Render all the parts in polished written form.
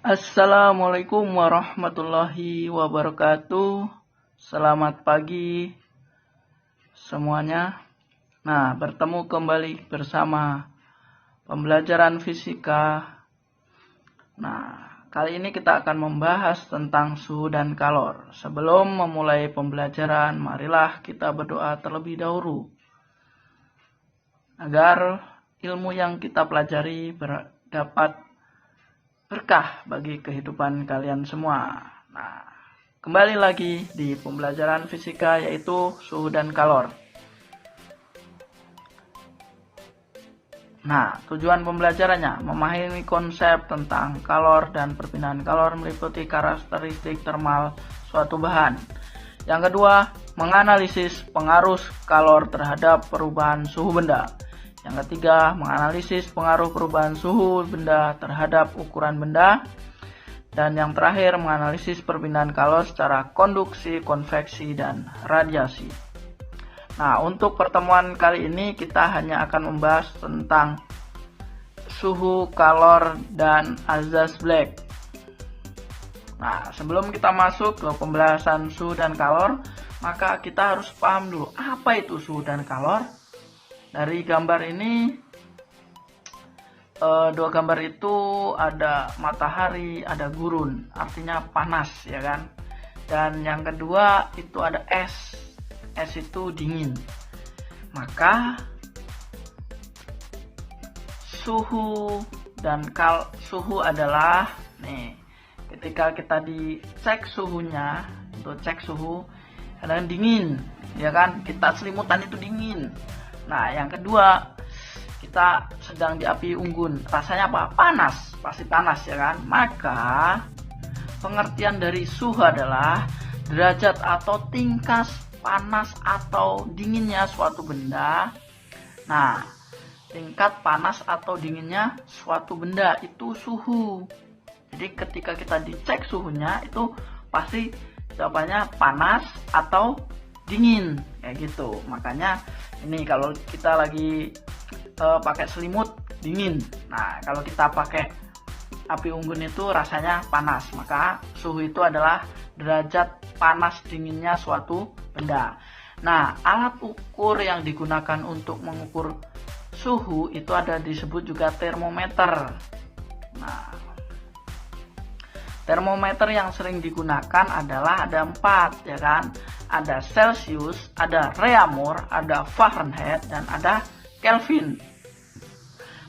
Assalamualaikum warahmatullahi wabarakatuh. Selamat pagi semuanya. Nah, bertemu kembali bersama pembelajaran fisika. Nah, kali ini kita akan membahas tentang suhu dan kalor. Sebelum memulai pembelajaran, marilah kita berdoa terlebih dahulu agar ilmu yang kita pelajari dapat berkah bagi kehidupan kalian semua. Nah, kembali lagi di pembelajaran fisika yaitu suhu dan kalor. Nah, tujuan pembelajarannya memahami konsep tentang kalor dan perpindahan kalor meliputi karakteristik termal suatu bahan. Yang kedua, menganalisis pengaruh kalor terhadap perubahan suhu benda. Yang ketiga, menganalisis pengaruh perubahan suhu benda terhadap ukuran benda. Dan yang terakhir, menganalisis perpindahan kalor secara konduksi, konveksi, dan radiasi. Nah, untuk pertemuan kali ini kita hanya akan membahas tentang suhu, kalor, dan azas Black. Nah, sebelum kita masuk ke pembahasan suhu dan kalor, maka kita harus paham dulu apa itu suhu dan kalor. Dari gambar ini, dua gambar itu ada matahari, ada gurun, artinya panas, ya kan? Dan yang kedua itu ada es itu dingin. Maka suhu dan suhu adalah nih, ketika kita dicek suhunya, untuk cek suhu kadang dingin, ya kan? Kita selimutan itu dingin. Nah, yang kedua, kita sedang di api unggun, rasanya apa? Panas, pasti panas, ya kan? Maka pengertian dari suhu adalah derajat atau tingkat panas atau dinginnya suatu benda. Nah, tingkat panas atau dinginnya suatu benda itu suhu. Jadi ketika kita dicek suhunya itu pasti jawabannya panas atau dingin, kayak gitu. Makanya ini kalau kita lagi pakai selimut dingin. Nah, kalau kita pakai api unggun itu rasanya panas. Maka suhu itu adalah derajat panas dinginnya suatu benda. Nah, alat ukur yang digunakan untuk mengukur suhu itu ada disebut juga termometer. Nah, termometer yang sering digunakan adalah ada 4, ya kan? Ada Celsius, ada Reaumur, ada Fahrenheit, dan ada Kelvin.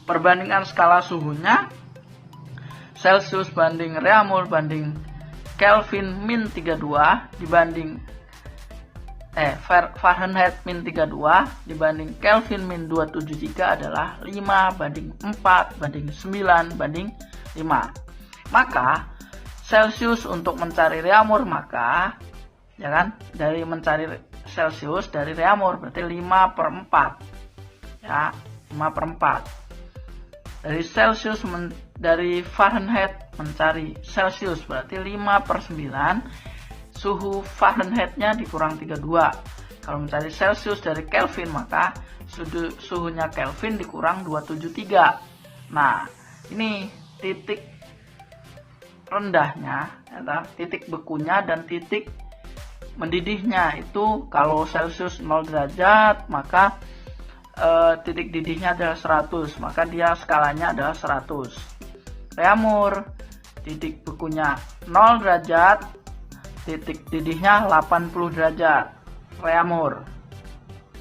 Perbandingan skala suhunya Celsius banding Reaumur banding Kelvin min 32 dibanding Fahrenheit min 32 dibanding Kelvin min 273 adalah 5 banding 4 banding 9 banding 5. Maka Celsius untuk mencari Reaumur, maka ya kan, dari mencari Celsius dari Reaumur berarti 5/4, ya, 5/4. Dari Celsius dari Fahrenheit mencari Celsius berarti 5/9. Suhu Fahrenheitnya dikurang 32. Kalau mencari Celsius dari Kelvin, maka suhunya Kelvin dikurang 273. Nah, ini titik rendahnya, ya, titik bekunya dan titik mendidihnya. Itu kalau Celsius 0 derajat, maka titik didihnya adalah 100, maka dia skalanya adalah 100. Reaumur, titik bekunya 0 derajat, titik didihnya 80 derajat, Reaumur.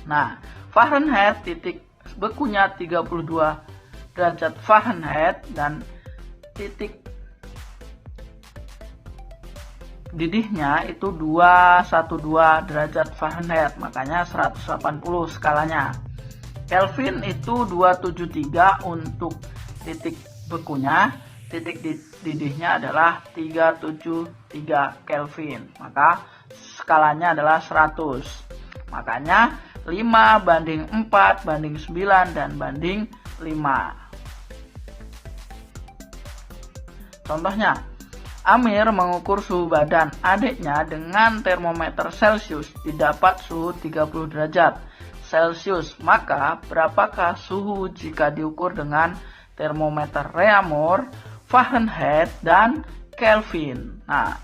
Nah, Fahrenheit, titik bekunya 32 derajat Fahrenheit dan titik didihnya itu 212 derajat Fahrenheit, makanya 180 skalanya. Kelvin itu 273 untuk titik bekunya, titik didihnya adalah 373 Kelvin, maka skalanya adalah 100. Makanya 5 banding 4 banding 9 dan banding 5. Contohnya, Amir mengukur suhu badan adiknya dengan termometer Celsius, didapat suhu 30 derajat Celsius. Maka berapakah suhu jika diukur dengan termometer Reaumur, Fahrenheit dan Kelvin. Nah,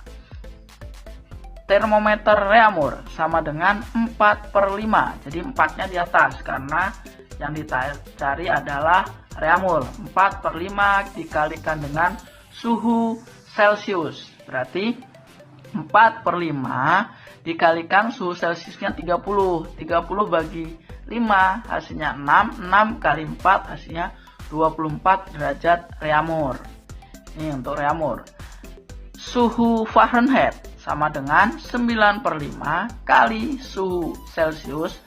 termometer reaumur sama dengan 4/5. Jadi 4-nya di atas karena yang dicari adalah reaumur. 4/5 dikalikan dengan suhu Celcius. Berarti 4/5 dikalikan suhu Celciusnya 30. 30 bagi 5 hasilnya 6. 6 kali 4 hasilnya 24 derajat reaumur. Ini untuk reaumur. Suhu Fahrenheit sama dengan 9/5 kali suhu Celcius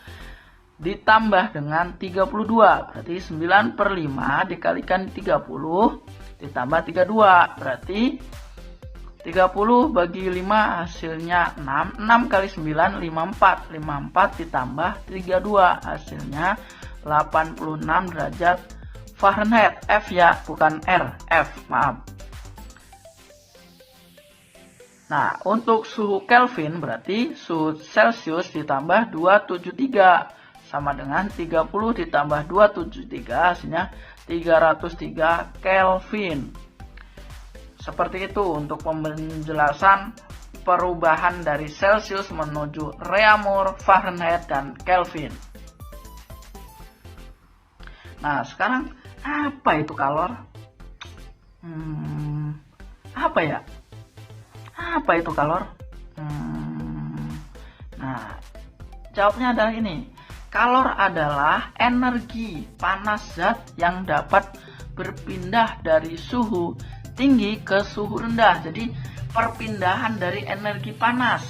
ditambah dengan 32. Berarti 9/5 dikalikan 30 ditambah 32. Berarti 30 bagi 5 hasilnya 6. 6 kali 9 54. 54 ditambah 32 hasilnya 86 derajat Fahrenheit. F ya, bukan R. F, maaf. Nah, untuk suhu Kelvin berarti suhu Celcius ditambah 273 sama dengan 30 ditambah 273 hasilnya 303 Kelvin. Seperti itu untuk penjelasan perubahan dari Celcius menuju reaumur, Fahrenheit, dan Kelvin. Nah, sekarang apa itu kalor? Apa ya? Apa itu kalor? Nah, jawabnya adalah ini. Kalor adalah energi panas zat yang dapat berpindah dari suhu tinggi ke suhu rendah. Jadi perpindahan dari energi panas.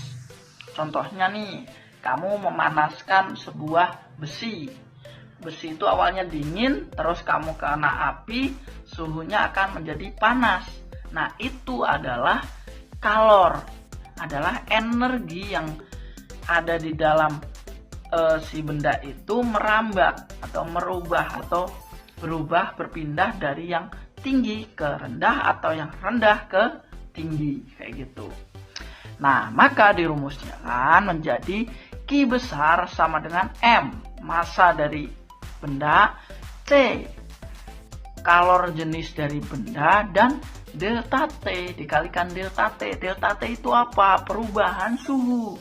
Contohnya nih, kamu memanaskan sebuah besi. Besi itu awalnya dingin, terus kamu kena api, suhunya akan menjadi panas. Nah, itu adalah kalor. Adalah energi yang ada di dalam si benda itu merambat atau merubah atau berubah, berpindah dari yang tinggi ke rendah atau yang rendah ke tinggi, kayak gitu. Nah, maka dirumusnya kan menjadi Q besar sama dengan M, massa dari benda, C kalor jenis dari benda, dan delta T dikalikan delta T. Delta T itu apa? Perubahan suhu.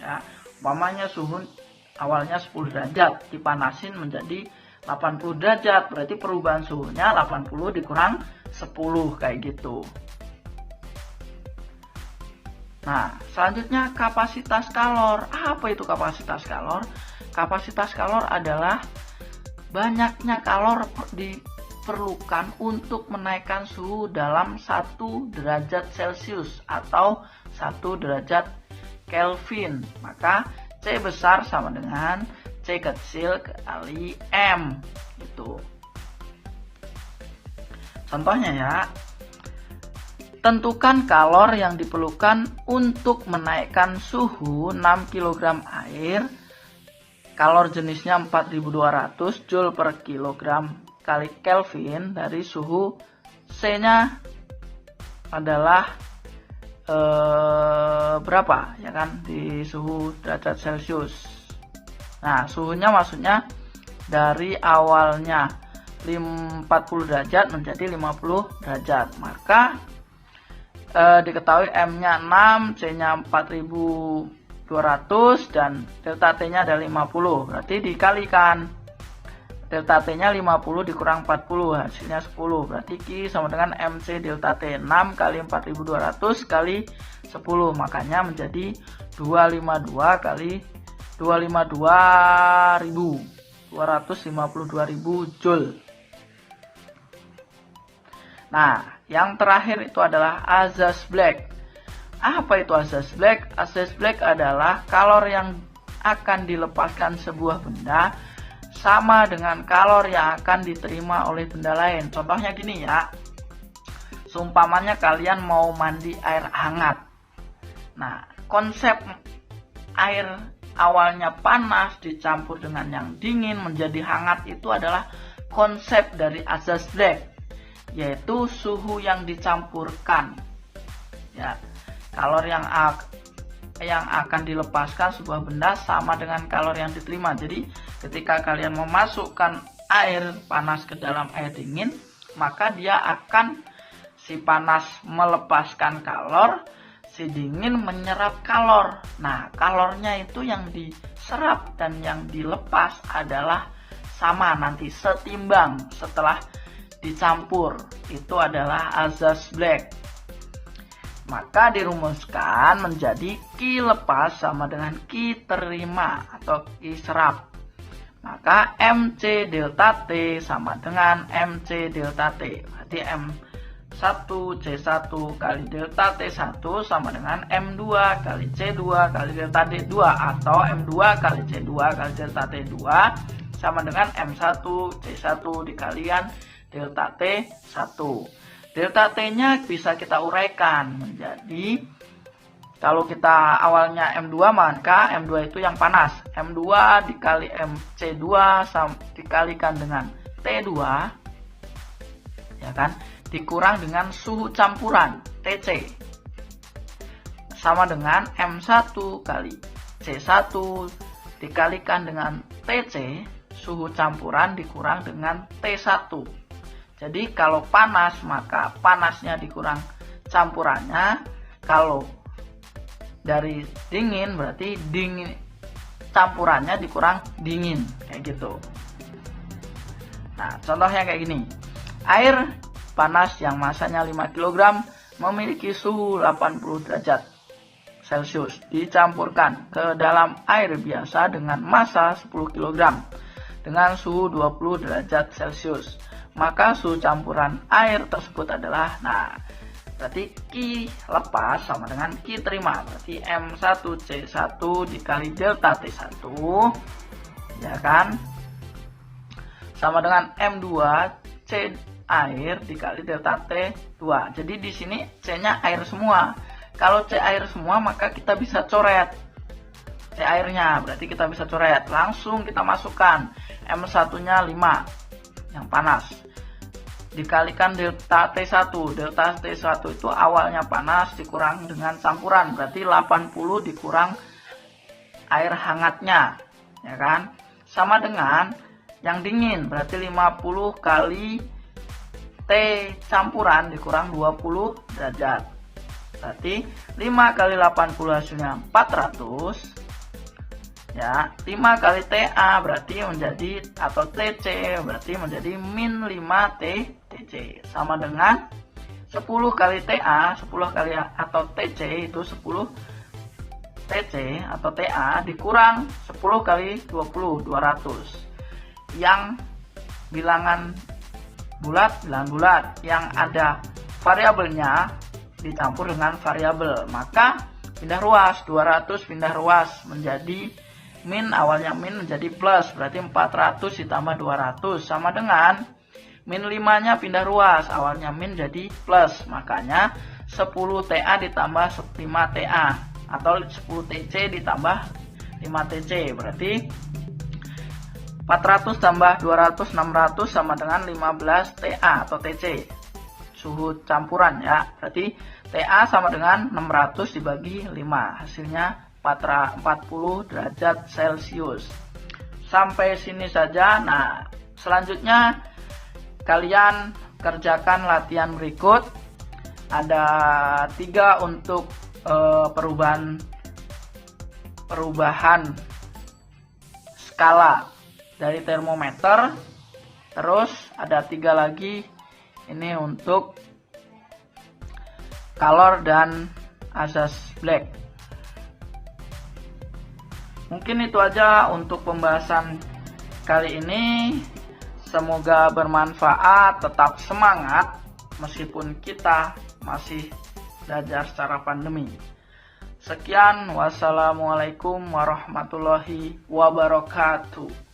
Ya, umpamanya suhu awalnya 10 derajat dipanasin menjadi 80 derajat, berarti perubahan suhunya 80 dikurang 10, kayak gitu. Nah, selanjutnya kapasitas kalor. Apa itu kapasitas kalor? Kapasitas kalor adalah banyaknya kalor diperlukan untuk menaikkan suhu dalam 1 derajat Celcius atau 1 derajat Kelvin. Maka C besar sama dengan C kecil kali M. Itu contohnya ya. Tentukan kalor yang diperlukan untuk menaikkan suhu 6 kg air. Kalor jenisnya 4200 Joule per kilogram kali Kelvin dari suhu C-nya adalah berapa ya kan, di suhu derajat Celcius. Nah, suhunya maksudnya dari awalnya 40 derajat menjadi 50 derajat. Maka diketahui M-nya 6, C-nya 4200 dan delta T-nya ada 50. Berarti dikalikan delta T-nya 50 dikurang 40 hasilnya 10. Berarti Q sama dengan MC delta T. 6 kali 4200 kali 10, makanya menjadi 252 kali 252.000 Joule. Nah, yang terakhir itu adalah Azaz Black. Apa itu Azaz Black? Azaz Black adalah kalor yang akan dilepaskan sebuah benda sama dengan kalor yang akan diterima oleh benda lain. Contohnya gini ya. Seumpamanya kalian mau mandi air hangat. Nah, konsep air awalnya panas dicampur dengan yang dingin menjadi hangat itu adalah konsep dari Azaz Black, yaitu suhu yang dicampurkan. Ya, kalor yang akan dilepaskan sebuah benda sama dengan kalor yang diterima. Jadi ketika kalian memasukkan air panas ke dalam air dingin, maka dia akan si panas melepaskan kalor, si dingin menyerap kalor. Nah, kalornya itu yang diserap dan yang dilepas adalah sama, nanti setimbang setelah dicampur. Itu adalah azas Black. Maka dirumuskan menjadi Q lepas sama dengan Q terima atau Q serap. Maka MC delta T sama dengan MC delta T. Berarti M1 C1 kali delta T1 sama dengan M2 kali C2 kali delta D2, atau M2 kali C2 kali delta T2 sama dengan M1 C1 dikalikan delta T1. Delta T-nya bisa kita uraikan menjadi, kalau kita awalnya M2 maka M2 itu yang panas. M2 dikali MC2 dikalikan dengan T2, ya kan, dikurang dengan suhu campuran TC sama dengan M1 kali C1 dikalikan dengan TC, suhu campuran dikurang dengan T1. Jadi kalau panas maka panasnya dikurang campurannya, kalau dari dingin berarti dingin campurannya dikurang dingin, kayak gitu. Nah, contohnya kayak gini. Air panas yang masanya 5 kg memiliki suhu 80 derajat Celcius dicampurkan ke dalam air biasa dengan massa 10 kg dengan suhu 20 derajat Celcius. Maka suhu campuran air tersebut adalah, nah, berarti Q lepas sama dengan Q terima. Berarti M1C1 dikali delta T1, ya kan, sama dengan M2C air dikali delta T2. Jadi di sini C-nya air semua. Kalau C air semua maka kita bisa coret C airnya. Berarti kita bisa coret. Langsung kita masukkan M1-nya 5 yang panas dikalikan delta T1. Delta T1 itu awalnya panas dikurang dengan campuran, berarti 80 dikurang air hangatnya, ya kan, sama dengan yang dingin, berarti 50 kali T campuran dikurang 20 derajat. Berarti 5 kali 80 hasilnya 400. Ya, 5 kali TA berarti menjadi, atau TC berarti menjadi min 5 TC sama dengan 10 kali TA, 10 kali atau TC itu 10 TC atau TA dikurang 10 kali 20, 200. Yang bilangan bulat, yang ada variabelnya dicampur dengan variabel, maka pindah ruas, 200 pindah ruas menjadi min, awalnya min menjadi plus, berarti 400 ditambah 200 sama dengan min 5-nya pindah ruas, awalnya min jadi plus, makanya 10 TA ditambah 5 TA atau 10 TC ditambah 5 TC, berarti 400 tambah 200 600 sama dengan 15 TA atau TC, suhu campuran ya. Berarti TA sama dengan 600 dibagi 5, hasilnya 40 derajat Celcius. Sampai sini saja. Nah, selanjutnya kalian kerjakan latihan berikut. Ada 3 untuk perubahan skala dari termometer. Terus ada 3 lagi ini untuk kalor dan azas Black. Mungkin itu aja untuk pembahasan kali ini. Semoga bermanfaat, tetap semangat meskipun kita masih belajar secara pandemi. Sekian, wassalamualaikum warahmatullahi wabarakatuh.